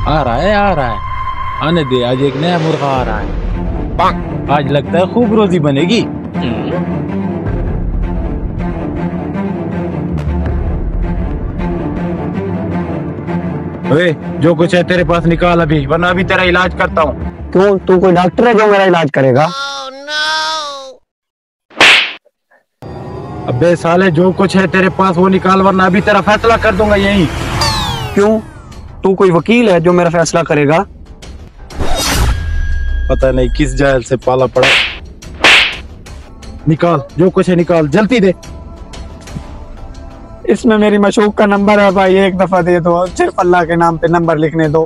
आ रहा है आ रहा है, आने दे, आज एक नया मुर्गा आ रहा है। आज लगता है खूब रोजी बनेगी। ओए, जो कुछ है तेरे पास निकाल अभी, वरना अभी तेरा इलाज करता हूँ। क्यों, तू कोई डॉक्टर है जो मेरा इलाज करेगा? अबे साले, जो कुछ है तेरे पास वो निकाल, वरना अभी तेरा फैसला कर दूंगा यहीं। क्यों, तू कोई वकील है जो मेरा फैसला करेगा? पता नहीं किस जाल से पाला पड़ा। निकाल, जो कुछ है निकाल, जल्दी दे। इसमें मेरी मशूक का नंबर है भाई, एक दफा दे दो, सिर्फ अल्लाह के नाम पे नंबर लिखने दो।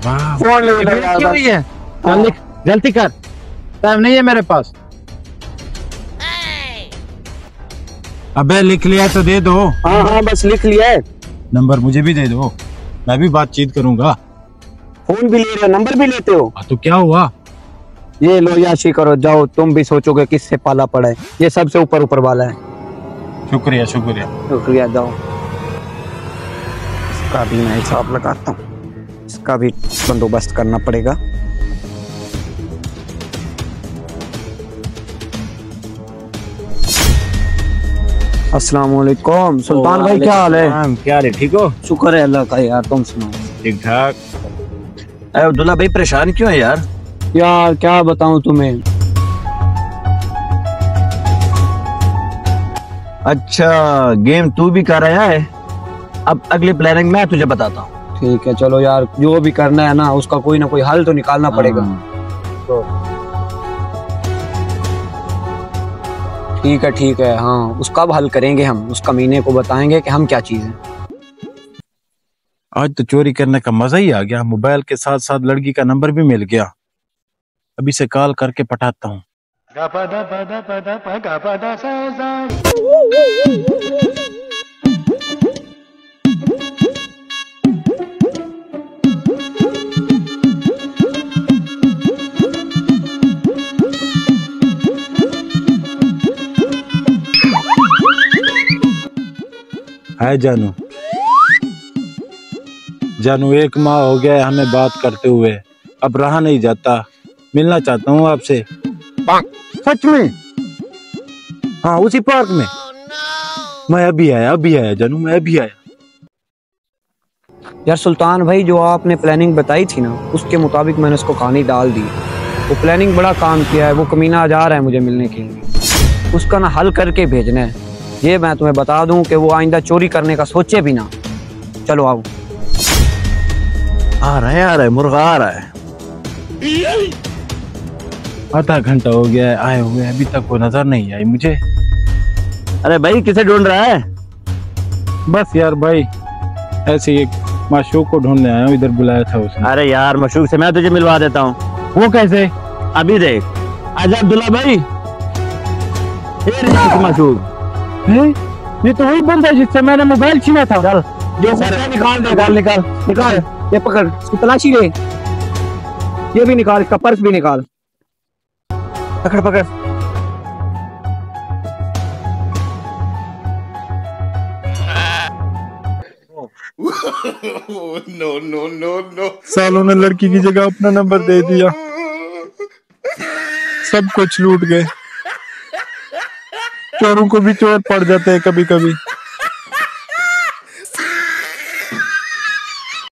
फोन ले लो यार, क्यों है? चल लिख, जल्दी कर, टाइम नहीं है मेरे पास। अबे लिख लिया तो दे दो। हाँ हाँ, बस लिख लिया है। नंबर मुझे भी दे दो, मैं भी बातचीत करूंगा। फोन भी ले रहे हो, नंबर भी लेते हो? तो क्या हुआ? ये लो याशी करो, जाओ, तुम भी सोचोगे किससे पाला पड़ा है। ये सबसे ऊपर ऊपर वाला है। शुक्रिया शुक्रिया शुक्रिया, जाओ। इसका भी मैं हिसाब लगाता हूँ, इसका भी बंदोबस्त करना पड़ेगा। अस्सलाम वालेकुम सुल्तान भाई, क्या हाल है? क्या रे, ठीक हो? शुक्र है अल्लाह का यार, तुम सुनाओ। ठीक ठाक। अब्दुल्ला भाई परेशान क्यों है यार? यार क्या बताऊं तुम्हें। अच्छा, गेम तू भी कर रहा है, अब अगली प्लानिंग मैं तुझे बताता हूँ। ठीक है, चलो यार, जो भी करना है ना उसका कोई ना कोई हल तो निकालना पड़ेगा। तो ठीक है, हाँ, उसका अब हल करेंगे हम। उस कमीने को बताएंगे कि हम क्या चीज है। आज तो चोरी करने का मजा ही आ गया, मोबाइल के साथ साथ लड़की का नंबर भी मिल गया। अभी से कॉल करके पटाता हूँ। हाय जानू, जानू एक माह हो गया है हमें बात करते हुए, अब रहा नहीं जाता, मिलना चाहता हूँ आपसे। सच में? हाँ, उसी पार्क में। मैं अभी आया जानू, मैं अभी आया। यार सुल्तान भाई, जो आपने प्लानिंग बताई थी ना, उसके मुताबिक मैंने उसको कहानी डाल दी। वो प्लानिंग बड़ा काम किया है। वो कमीना जा रहा है मुझे मिलने के लिए, उसका ना हल करके भेजना है। ये मैं तुम्हें बता दूं कि वो आइंदा चोरी करने का सोचे भी ना। चलो आओ। आ रहा है मुर्गा आ रहा है। आधा घंटा हो गया है आए हुए, अभी तक वो नजर नहीं आई मुझे। अरे भाई, किसे ढूंढ रहा है? बस यार भाई, ऐसे ही एक माशूक को ढूंढने आया हूँ, इधर बुलाया था उसने। अरे यार, मशूक से मैं तुझे मिलवा देता हूँ। वो कैसे? अभी देख। आजा अब्दुल्ला भाई, ये मशूक। ये तो वही बंदा है जिससे मैंने मोबाइल छीना था। चल, जो निकाल दे, निकाल। ये पकड़, इसकी तलाशी ले। ये भी निकाल, इसका पर्स भी निकाल। पकड़। No. सालों ने लड़की की जगह अपना नंबर दे दिया, सब कुछ लूट गए। चोरों को भी चोर पड़ जाते हैं कभी कभी।